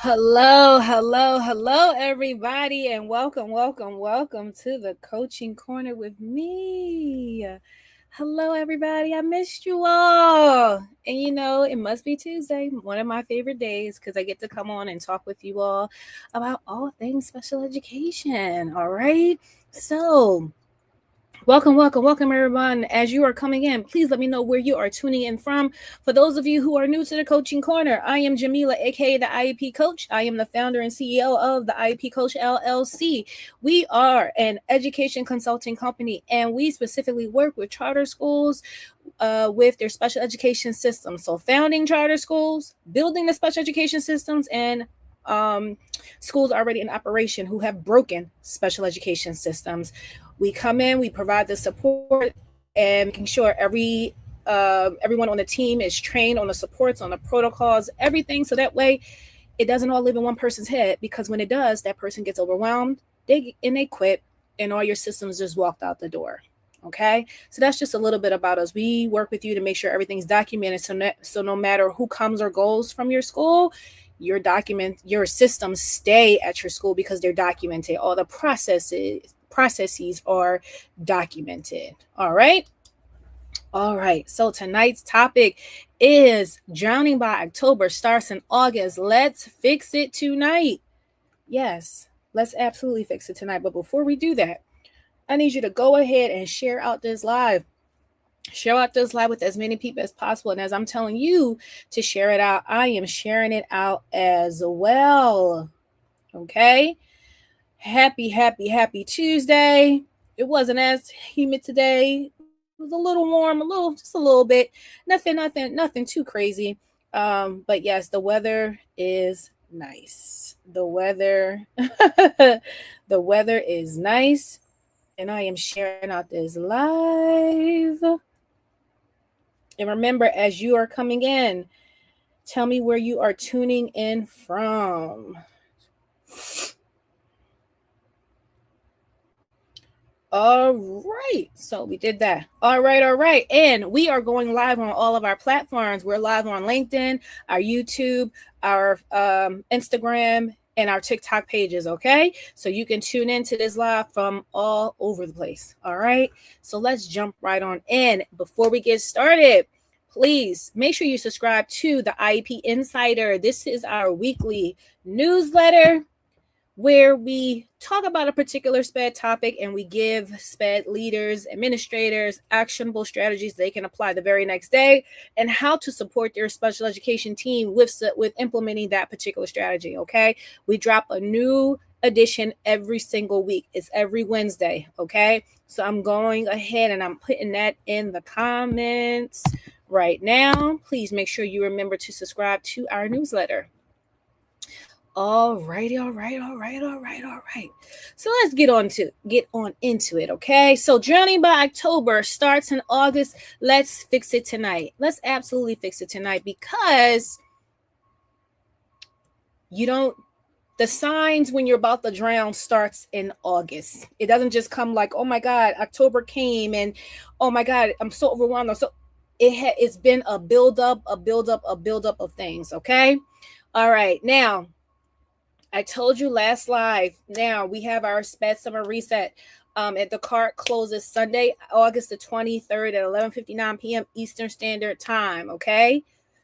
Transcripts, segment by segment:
Hello, everybody, and welcome to the Coaching Corner with me. Hello, everybody. I missed you all. And it must be Tuesday, one of my favorite days, because I get to come on and talk with you all about all things special education. All right. So, welcome, everyone. As you are coming in, please let me know where you are tuning in from. For those of you who are new to the Coaching Corner, I am Jamila, aka the IEP Coach. I am the founder and CEO of the IEP Coach LLC. We are an education consulting company, and we specifically work with charter schools with their special education systems. So, founding charter schools, building the special education systems, and schools already in operation who have broken special education systems. We come in, we provide the support, and making sure everyone on the team is trained on the supports, on the protocols, everything. So that way, it doesn't all live in one person's head. Because when it does, that person gets overwhelmed, they quit, and all your systems just walked out the door. Okay, so that's just a little bit about us. We work with you to make sure everything's documented, so no matter who comes or goes from your school, your systems stay at your school because they're documented. All the processes are documented. All right. So tonight's topic is drowning by October starts in August. Let's fix it tonight. Yes, let's absolutely fix it tonight. But before we do that, I need you to go ahead and share out this live. Share out this live with as many people as possible. And as I'm telling you to share it out, I am sharing it out as well. Okay. Happy Tuesday. It wasn't as humid today. It was a little warm, just a little bit. Nothing too crazy. But yes, the weather is nice. The weather is nice. And I am sharing out this live. And remember, as you are coming in, tell me where you are tuning in from. All right. So we did that. All right. And we are going live on all of our platforms. We're live on LinkedIn, our YouTube, our Instagram, and our TikTok pages. Okay. So you can tune into this live from all over the place. All right. So let's jump right on in. Before we get started, please make sure you subscribe to the IEP Insider. This is our weekly newsletter where we talk about a particular SPED topic and we give SPED leaders, administrators, actionable strategies they can apply the very next day and how to support their special education team with implementing that particular strategy. Okay. We drop a new edition every single week. It's every Wednesday. Okay. So I'm going ahead and I'm putting that in the comments right now. Please make sure you remember to subscribe to our newsletter. All right. So let's get on into it, okay? So Drowning by October starts in August. Let's fix it tonight. Let's absolutely fix it tonight because the signs when you're about to drown starts in August. It doesn't just come like, oh my God, October came and oh my God, I'm so overwhelmed. It's been a buildup of things, okay? All right, now, I told you last live. Now we have our SPED Summer Reset. At the cart closes Sunday, August the 23rd at 11:59 p.m. Eastern Standard Time. Okay,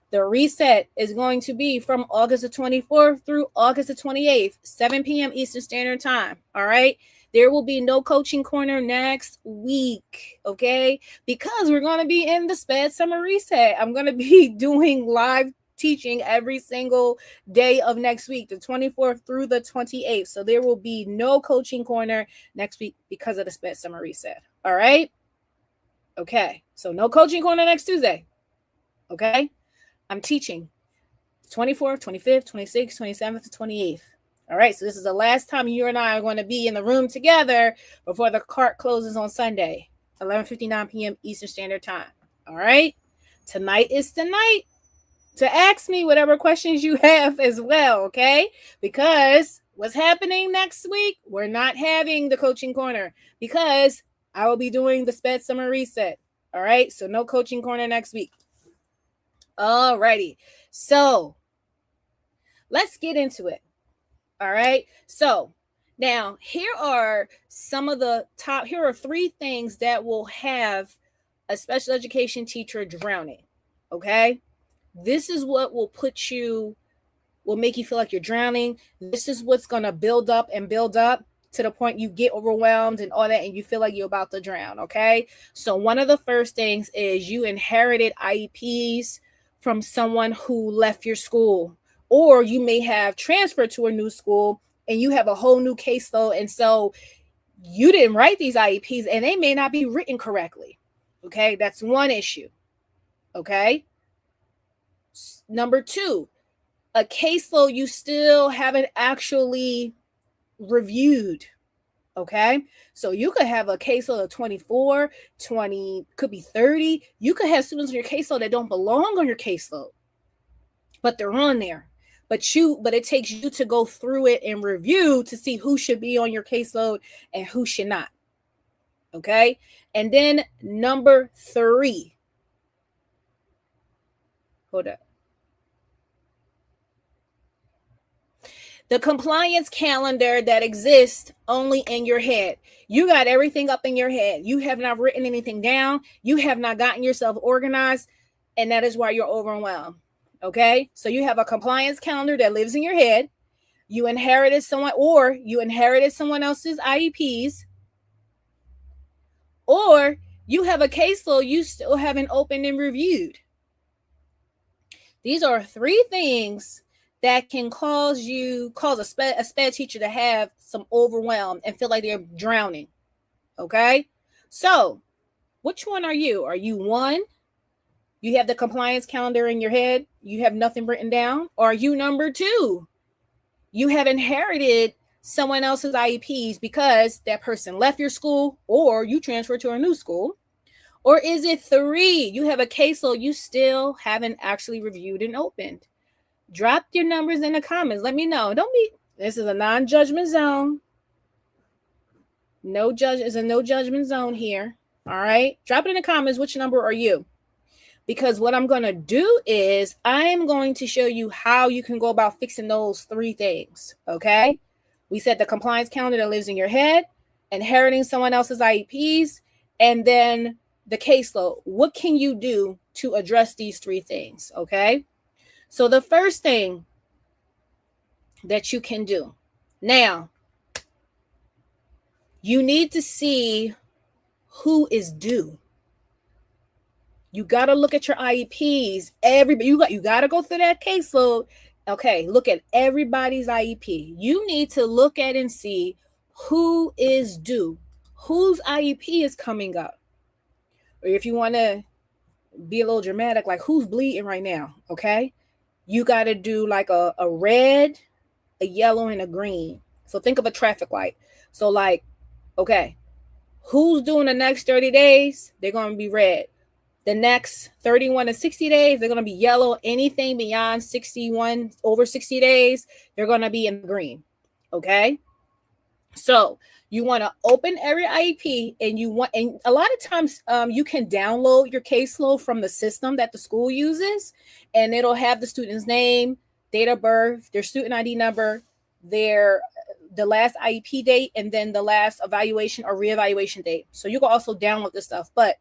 the reset is going to be from August the 24th through August the 28th, 7 p.m. Eastern Standard Time. All right. There will be no coaching corner next week, okay? Because we're going to be in the SPED Summer Reset. I'm going to be doing live teaching every single day of next week, the 24th through the 28th. So there will be no coaching corner next week because of the SPED Summer Reset. All right. Okay. So no coaching corner next Tuesday. Okay. I'm teaching 24th, 25th, 26th, 27th, 28th. All right. So this is the last time you and I are going to be in the room together before the cart closes on Sunday, 11:59 p.m. Eastern Standard Time. All right. Tonight is the night to ask me whatever questions you have as well, okay? Because what's happening next week, we're not having the coaching corner because I will be doing the SPED Summer Reset. All right, so no coaching corner next week. All righty. So let's get into it. All right. So now here are here are 3 things that will have a special education teacher drowning. Okay. This is what will make you feel like you're drowning. This is what's going to build up to the point you get overwhelmed and all that, and you feel like you're about to drown. Okay. So one of the first things is you inherited IEPs from someone who left your school, or you may have transferred to a new school and you have a whole new caseload. And so you didn't write these IEPs and they may not be written correctly. Okay. That's one issue. Okay. Number 2, a caseload you still haven't actually reviewed. Okay. So you could have a caseload of 24, 20, could be 30. You could have students on your caseload that don't belong on your caseload, but they're on there. But it takes you to go through it and review to see who should be on your caseload and who should not. Okay. And then number 3. Hold up. The compliance calendar that exists only in your head. You got everything up in your head. You have not written anything down. You have not gotten yourself organized. And that is why you're overwhelmed. Okay. So you have a compliance calendar that lives in your head. You inherited someone else's IEPs, or you have a caseload you still haven't opened and reviewed. These are 3 things that can cause a SPED teacher to have some overwhelm and feel like they're drowning. Okay. So which one are you? Are you 1? You have the compliance calendar in your head. You have nothing written down. Or are you number 2? You have inherited someone else's IEPs because that person left your school or you transferred to a new school. Or is it 3? You have a caseload you still haven't actually reviewed and opened. Drop your numbers in the comments. Let me know. This is a non-judgment zone. It's a no judgment zone here. All right. Drop it in the comments. Which number are you? Because what I'm going to do is I'm going to show you how you can go about fixing those 3 things. Okay. We said the compliance calendar that lives in your head, inheriting someone else's IEPs, and then the caseload. What can you do to address these 3 things? Okay. So the first thing that you can do now, you need to see who is due. You got to look at your IEPs. You got to go through that caseload. Okay, look at everybody's IEP. You need to look at and see who is due, whose IEP is coming up. Or if you want to be a little dramatic, like who's bleeding right now, okay? You got to do like a red, a yellow, and a green. So think of a traffic light. So like, okay, who's doing the next 30 days? They're going to be red. The next 31 to 60 days, they're going to be yellow. Anything beyond 61, over 60 days, they're going to be in green. Okay. So you want to open every IEP and a lot of times you can download your caseload from the system that the school uses, and it'll have the student's name, date of birth, their student ID number, the last IEP date, and then the last evaluation or reevaluation date. So you can also download this stuff, but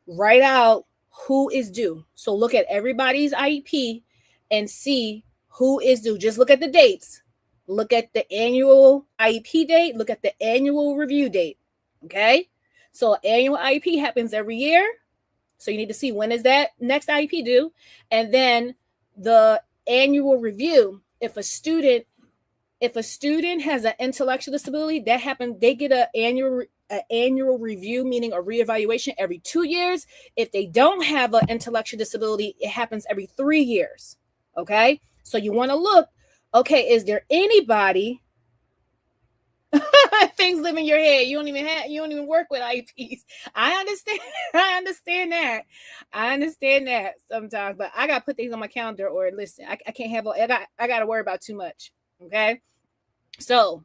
write out who is due. So look at everybody's IEP and see who is due. Just look at the dates. Look at the annual IEP date. Look at the annual review date. Okay. So annual IEP happens every year. So you need to see when is that next IEP due. And then the annual review, if a student has an intellectual disability, that happens, they get an annual review, meaning a reevaluation every 2 years. If they don't have an intellectual disability, it happens every 3 years. Okay. So you want to look, okay, is there anybody? Things live in your head. You don't even work with IEPs. I understand that sometimes, but I got to put things on my calendar, or listen, I can't have, I got to worry about too much. Okay. So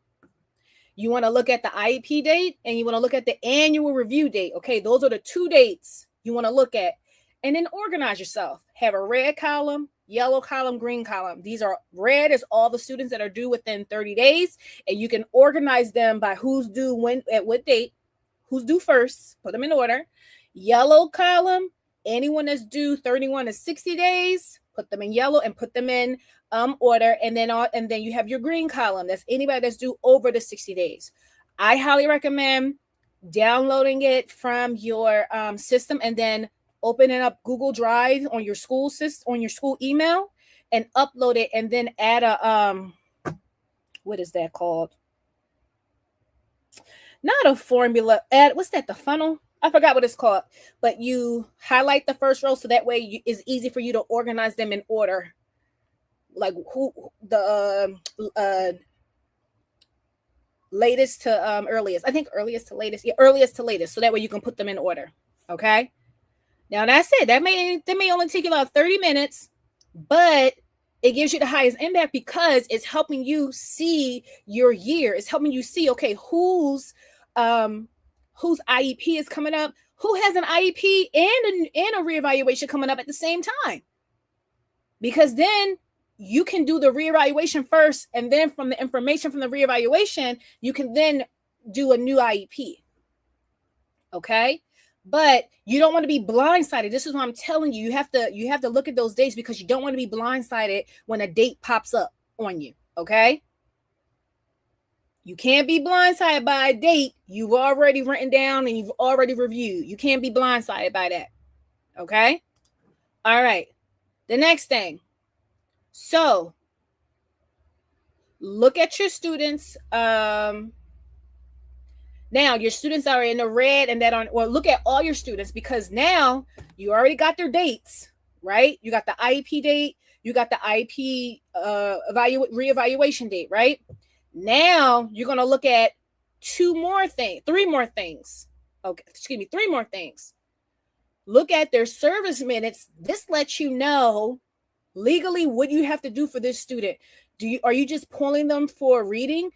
you want to look at the IEP date and you want to look at the annual review date. Okay. Those are the 2 dates you want to look at, and then organize yourself. Have a red column yellow column, green column. These are red is all the students that are due within 30 days. And you can organize them by who's due when, at what date, who's due first, put them in order. Yellow column, anyone that's due 31 to 60 days, put them in yellow and put them in order. And then you have your green column. That's anybody that's due over the 60 days. I highly recommend downloading it from your system and then opening up Google Drive on your school system, on your school email, and upload it, and then add a what is that called? Not a formula. Add, what's that? The funnel? I forgot what it's called. But you highlight the first row so that way it's easy for you to organize them in order. Like who the latest to earliest. I think earliest to latest. Yeah, earliest to latest. So that way you can put them in order. Okay. Now that's it. That may only take you about 30 minutes, but it gives you the highest impact because it's helping you see your year. It's helping you see, okay, whose IEP is coming up, who has an IEP and a reevaluation coming up at the same time. Because then you can do the reevaluation first, and then from the information from the reevaluation, you can then do a new IEP. Okay? But you don't want to be blindsided. This is what I'm telling you. You have to look at those dates because you don't want to be blindsided when a date pops up on you. Okay? You can't be blindsided by a date you've already written down and you've already reviewed. You can't be blindsided by that. Okay? All right. The next thing. So, look at your students. Now your students are in the red and that on, or look at all your students because now you already got their dates, right? You got the IEP date, you got the IEP reevaluation date, right? Now you're going to look at three more things. Okay, excuse me, three more things. Look at their service minutes. This lets you know legally what you have to do for this student. Are you just pulling them for reading?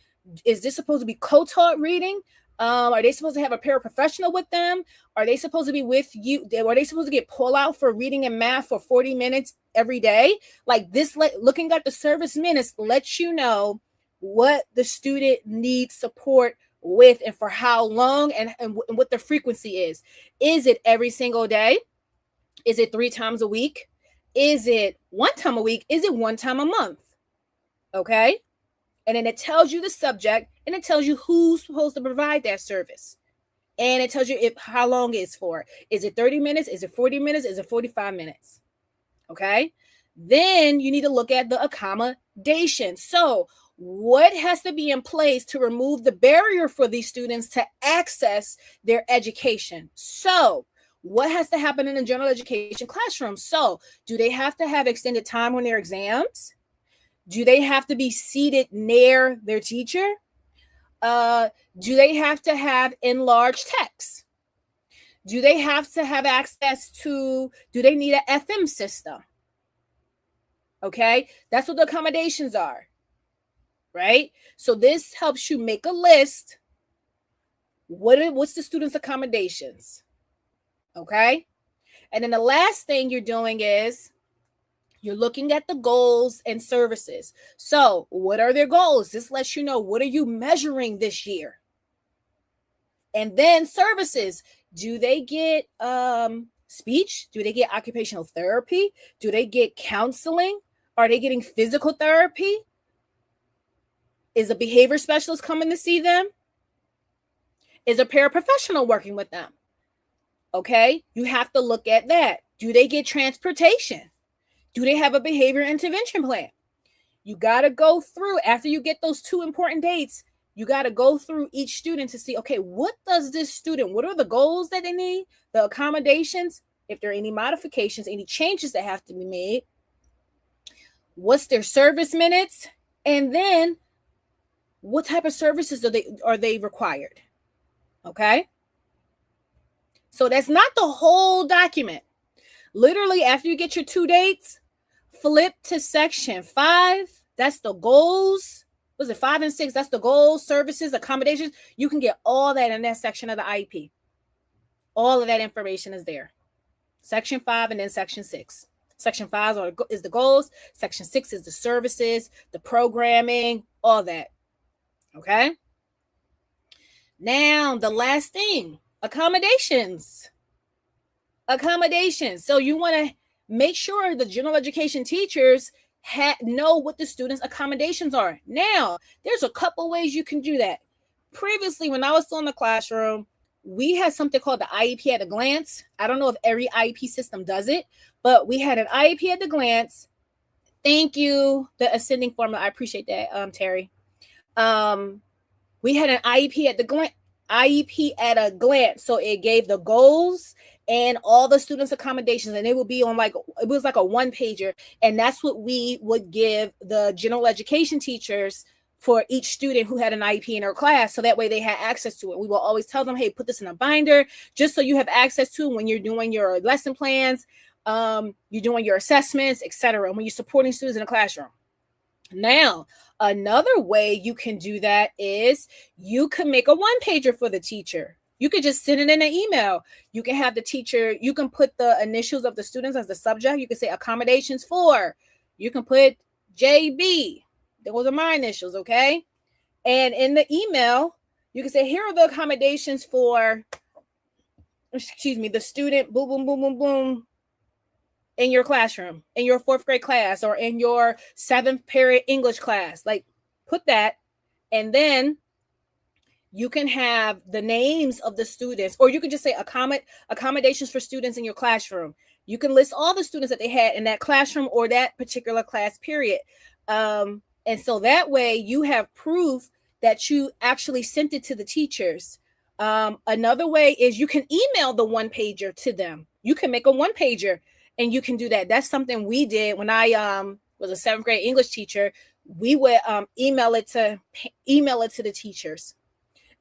Is this supposed to be co-taught reading? Are they supposed to have a paraprofessional with them? Are they supposed to be with you? Are they supposed to get pull out for reading and math for 40 minutes every day? Like this, looking at the service minutes lets you know what the student needs support with and for how long and what the frequency is. Is it every single day? Is it 3 times a week? Is it 1 time a week? Is it 1 time a month? Okay. And then it tells you the subject and it tells you who's supposed to provide that service. And it tells you how long it's for. Is it 30 minutes? Is it 40 minutes? Is it 45 minutes? Okay. Then you need to look at the accommodation. So what has to be in place to remove the barrier for these students to access their education? So what has to happen in a general education classroom? So do they have to have extended time on their exams? Do they have to be seated near their teacher? Do they have to have enlarged text? Do they have to have access to, do they need an FM system? Okay, that's what the accommodations are, right? So this helps you make a list. What's the student's accommodations? Okay, and then the last thing you're doing is you're looking at the goals and services. So what are their goals? This lets you know, what are you measuring this year? And then services. Do they get speech? Do they get occupational therapy? Do they get counseling? Are they getting physical therapy? Is a behavior specialist coming to see them? Is a paraprofessional working with them? Okay, you have to look at that. Do they get transportation? Do they have a behavior intervention plan? You got to go through, after you get those 2 important dates, you got to go through each student to see, okay, what does this student, what are the goals that they need, the accommodations, if there are any modifications, any changes that have to be made, what's their service minutes, and then what type of services are they required? Okay. So that's not the whole document. Literally, after you get your 2 dates, flip to section 5. That's the goals. Was it 5 and 6? That's the goals, services, accommodations. You can get all that in that section of the IEP. All of that information is there. Section 5 and then section 6. Section 5 is the goals. Section 6 is the services, the programming, all that. Okay. Now, the last thing, accommodations. So you want to make sure the general education teachers know what the students' accommodations are. Now, there's a couple ways you can do that. Previously, when I was still in the classroom, we had something called the IEP at a glance. I don't know if every IEP system does it, but we had an IEP at a glance. Thank you, the ascending formula. I appreciate that, Terry. We had an IEP at a glance. So it gave the goals and all the students' accommodations, and it would be on it was like a 1-pager. And that's what we would give the general education teachers for each student who had an IEP in their class. So that way they had access to it. We will always tell them, hey, put this in a binder just so you have access to it when you're doing your lesson plans, you're doing your assessments, etc., when you're supporting students in the classroom. Now, another way you can do that is you can make a 1-pager for the teacher. You could just send it in an email. You can have the teacher, you can put the initials of the students as the subject. You can say accommodations for. You can put JB. Those are my initials, okay? And in the email, you can say, here are the accommodations for, the student, boom, boom, boom, boom, boom, in your classroom, in your 4th grade class, or in your 7th period English class. Like, put that, and then you can have the names of the students, or you can just say accommodations for students in your classroom. You can list all the students that they had in that classroom or that particular class period. And so that way you have proof that you actually sent it to the teachers. Another way is you can email the 1-pager to them. You can make a 1-pager and you can do that. That's something we did when I was a 7th grade English teacher. We would email it to the teachers.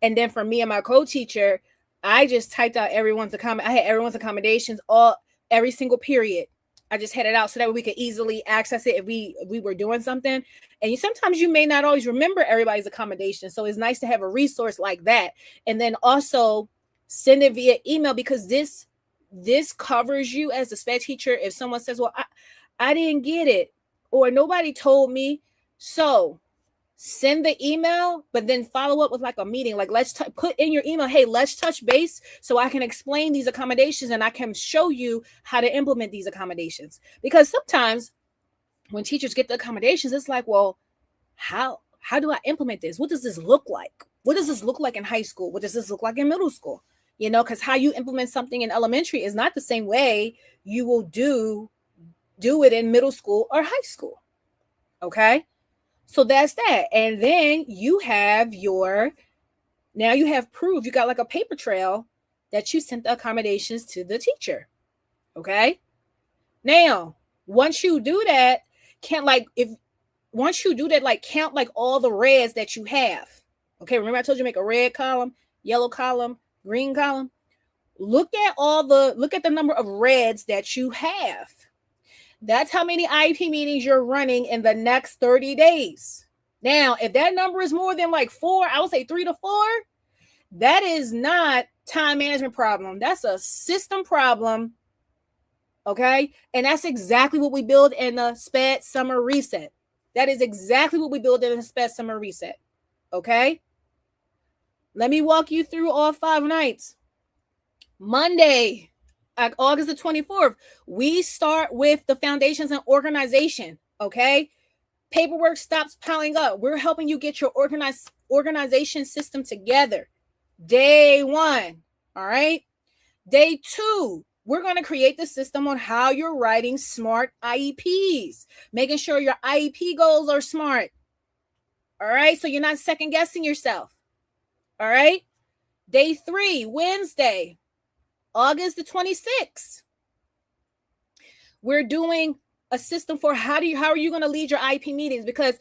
And then for me and my co-teacher, I just typed out everyone's accommodations every single period. I just had it out so that we could easily access it if we were doing something. And sometimes you may not always remember everybody's accommodation. So it's nice to have a resource like that. And then also send it via email, because this covers you as a SPED teacher. If someone says, well, I didn't get it, or nobody told me. So send the email, but then follow up with like a meeting. Like, let's put in your email, hey, let's touch base so I can explain these accommodations and I can show you how to implement these accommodations. Because sometimes when teachers get the accommodations, it's like, well, how do I implement this? What does this look like? What does this look like in high school? What does this look like in middle school? Because how you implement something in elementary is not the same way you will do it in middle school or high school. Okay. So that's that. And then you have proof. You got like a paper trail that you sent the accommodations to the teacher. Okay. Now, once you do that, count like all the reds that you have. Okay. Remember I told you make a red column, yellow column, green column. Look at the number of reds that you have. That's how many IEP meetings you're running in the next 30 days. Now, if that number is more than like 4, I would say 3 to 4, that is not time management problem. That's a system problem. Okay. And that's exactly what we build in the SPED Summer Reset. That is exactly what we build in the SPED Summer Reset. Okay. Let me walk you through all 5 nights. Monday, August the 24th, we start with the foundations and organization. Okay. Paperwork stops piling up. We're helping you get your organization system together. Day 1. All right. Day 2, we're going to create the system on how you're writing smart IEPs, making sure your IEP goals are smart. All right. So you're not second guessing yourself. All right. Day 3, Wednesday, August the 26th. We're doing a system for how are you going to lead your IEP meetings? Because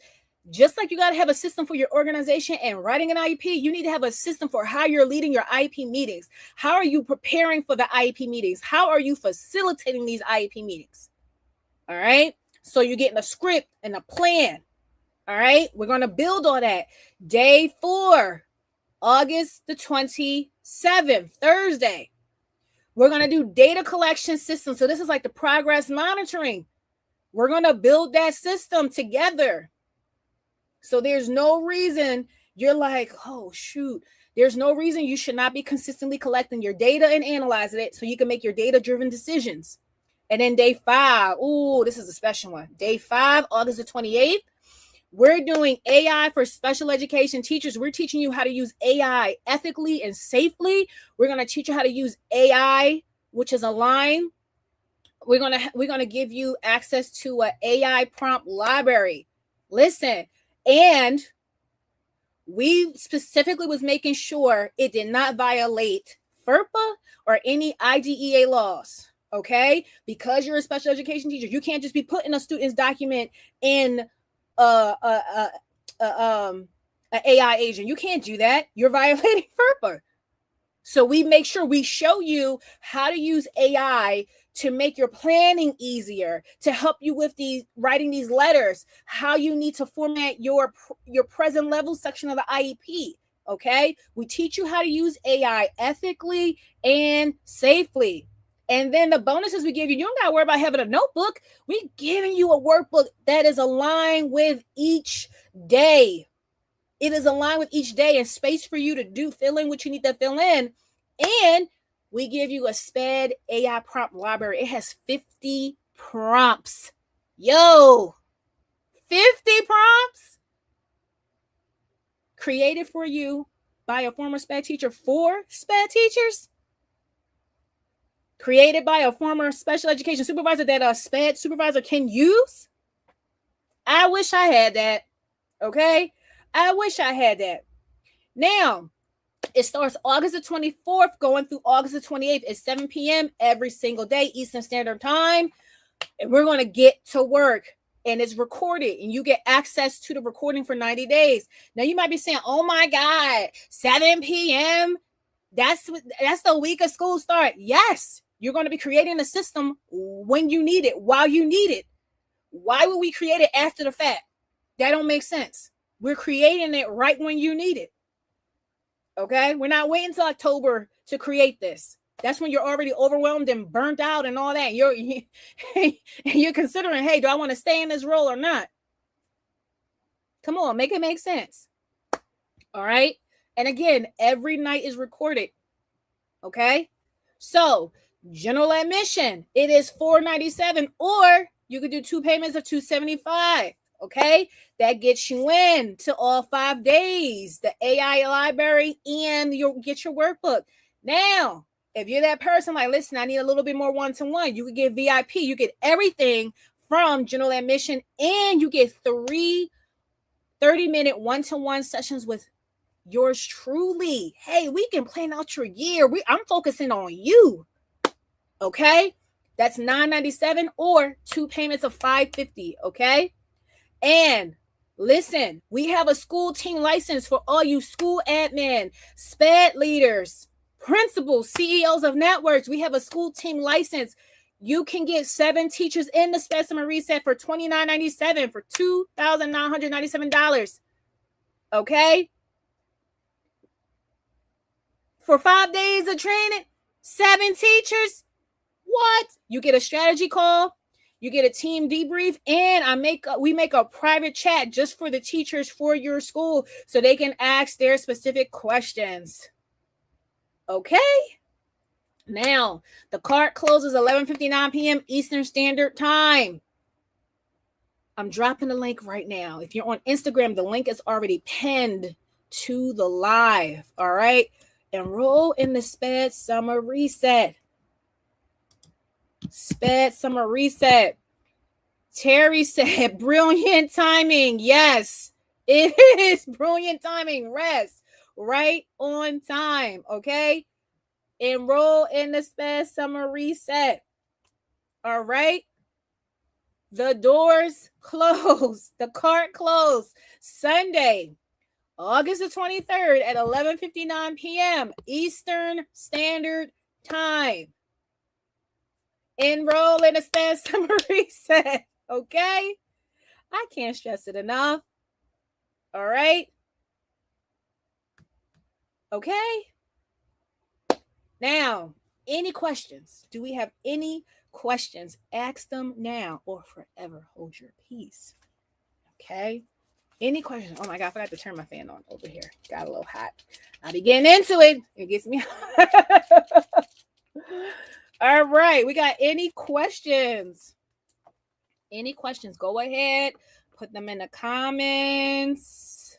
just like you got to have a system for your organization and writing an IEP, you need to have a system for how you're leading your IEP meetings. How are you preparing for the IEP meetings? How are you facilitating these IEP meetings? All right. So you're getting a script and a plan. All right. We're going to build on that. Day 4, August the 27th, Thursday. We're going to do data collection system. So this is like the progress monitoring. We're going to build that system together. So there's no reason you're like, oh, shoot. There's no reason you should not be consistently collecting your data and analyzing it so you can make your data-driven decisions. And then day 5, ooh, this is a special one. Day 5, August the 28th, we're doing AI for special education teachers. We're teaching you how to use AI ethically and safely. We're going to teach you how to use AI, which is a line. We're going to give you access to an AI prompt library. Listen, and we specifically was making sure it did not violate FERPA or any IDEA laws. Okay, because you're a special education teacher, you can't just be putting a student's document in an AI agent. You can't do that. You're violating FERPA. So we make sure we show you how to use AI to make your planning easier, to help you with writing these letters, how you need to format your present level section of the IEP. Okay, we teach you how to use AI ethically and safely. And then the bonuses we give you, you don't got to worry about having a notebook. We're giving you a workbook that is aligned with each day. It is aligned with each day and space for you to fill in what you need to fill in. And we give you a SPED AI prompt library. It has 50 prompts. Yo, 50 prompts created for you by a former SPED teacher for SPED teachers. Created by a former special education supervisor that a SPED supervisor can use. I wish I had that. Okay? I wish I had that. Now, it starts August the 24th, going through August the 28th at 7 p.m. every single day, Eastern Standard Time. And we're going to get to work. And it's recorded. And you get access to the recording for 90 days. Now, you might be saying, oh, my God, 7 p.m.? That's the week of school start. Yes, you're going to be creating a system when you need it, while you need it. Why would we create it after the fact? That don't make sense. We're creating it right when you need it. Okay? We're not waiting until October to create this. That's when you're already overwhelmed and burnt out and all that. You're considering, hey, do I want to stay in this role or not? Come on, make it make sense. All right? And again, every night is recorded. Okay? So, general admission, it is $497, or you could do 2 payments of $275. Okay, that gets you in to all 5 days, the AI library, and you'll get your workbook. Now, if you're that person like, listen, I need a little bit more one-to-one, you could get VIP. You get everything from general admission, and you get 3 30-minute one-to-one sessions with yours truly. Hey, we can plan out your year. I'm focusing on you. Okay, that's $997 or 2 payments of $550. Okay. And listen, we have a school team license for all you school admin, SPED leaders, principals, CEOs of networks. We have a school team license. You can get 7 teachers in the SPED Summer Reset for $29.97 for $2,997. Okay? For 5 days of training, 7 teachers. What? You get a strategy call. You get a team debrief, and we make a private chat just for the teachers for your school so they can ask their specific questions. Okay? Now, the cart closes 11:59 p.m. Eastern Standard Time. I'm dropping the link right now. If you're on Instagram, the link is already pinned to the live. All right? Enroll in the SPED Summer Reset. SPED Summer Reset. Terry said, brilliant timing. Yes, it is brilliant timing. Rest right on time. Okay. Enroll in the SPED Summer Reset. All right. The doors close. The cart closed Sunday, August the 23rd at 11:59 p.m. Eastern Standard Time. Enroll in the SPED Summer Reset. Okay? I can't stress it enough. All right? Okay? Now, any questions? Do we have any questions? Ask them now or forever hold your peace. Okay. Any questions? Oh my God, I forgot to turn my fan on over here. Got a little hot. I'll be getting into it. It gets me hot. All right. We got any questions? Any questions? Go ahead. Put them in the comments.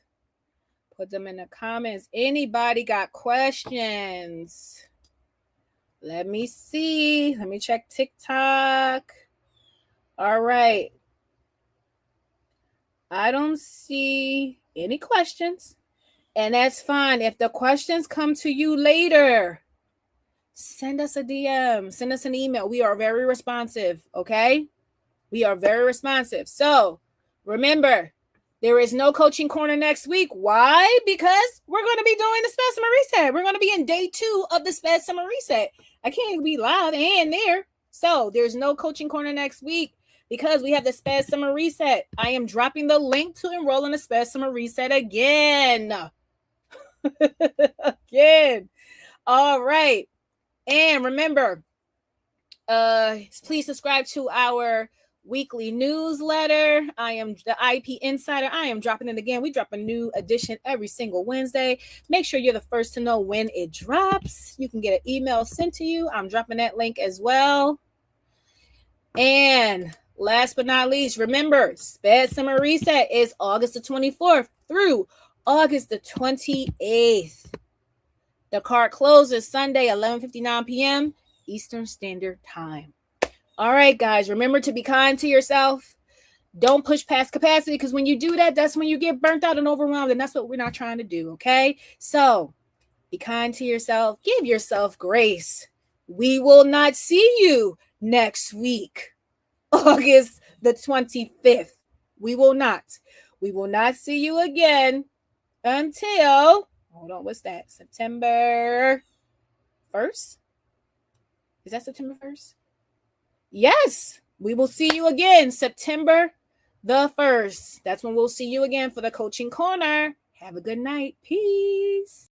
Put them in the comments. Anybody got questions? Let me see. Let me check TikTok. All right. I don't see any questions. And that's fine. If the questions come to you later, send us a DM. Send us an email. We are very responsive. Okay? We are very responsive. So remember, there is no coaching corner next week. Why? Because we're going to be doing the SPED Summer Reset. We're going to be in day 2 of the SPED Summer Reset. I can't be live and there. So there's no coaching corner next week because we have the SPED Summer Reset. I am dropping the link to enroll in the SPED Summer Reset again. Again. All right. And remember, please subscribe to our weekly newsletter. I am the IP Insider. I am dropping it again. We drop a new edition every single Wednesday. Make sure you're the first to know when it drops. You can get an email sent to you. I'm dropping that link as well. And last but not least, remember, SPED Summer Reset is August the 24th through August the 28th. The card closes Sunday, 11:59 p.m. Eastern Standard Time. All right, guys, remember to be kind to yourself. Don't push past capacity because when you do that, that's when you get burnt out and overwhelmed, and that's what we're not trying to do, okay? So be kind to yourself. Give yourself grace. We will not see you next week, August the 25th. We will not. We will not see you again until, hold on, what's that? September 1st? Is that September 1st? Yes, we will see you again September the 1st. That's when we'll see you again for the Coaching Corner. Have a good night. Peace.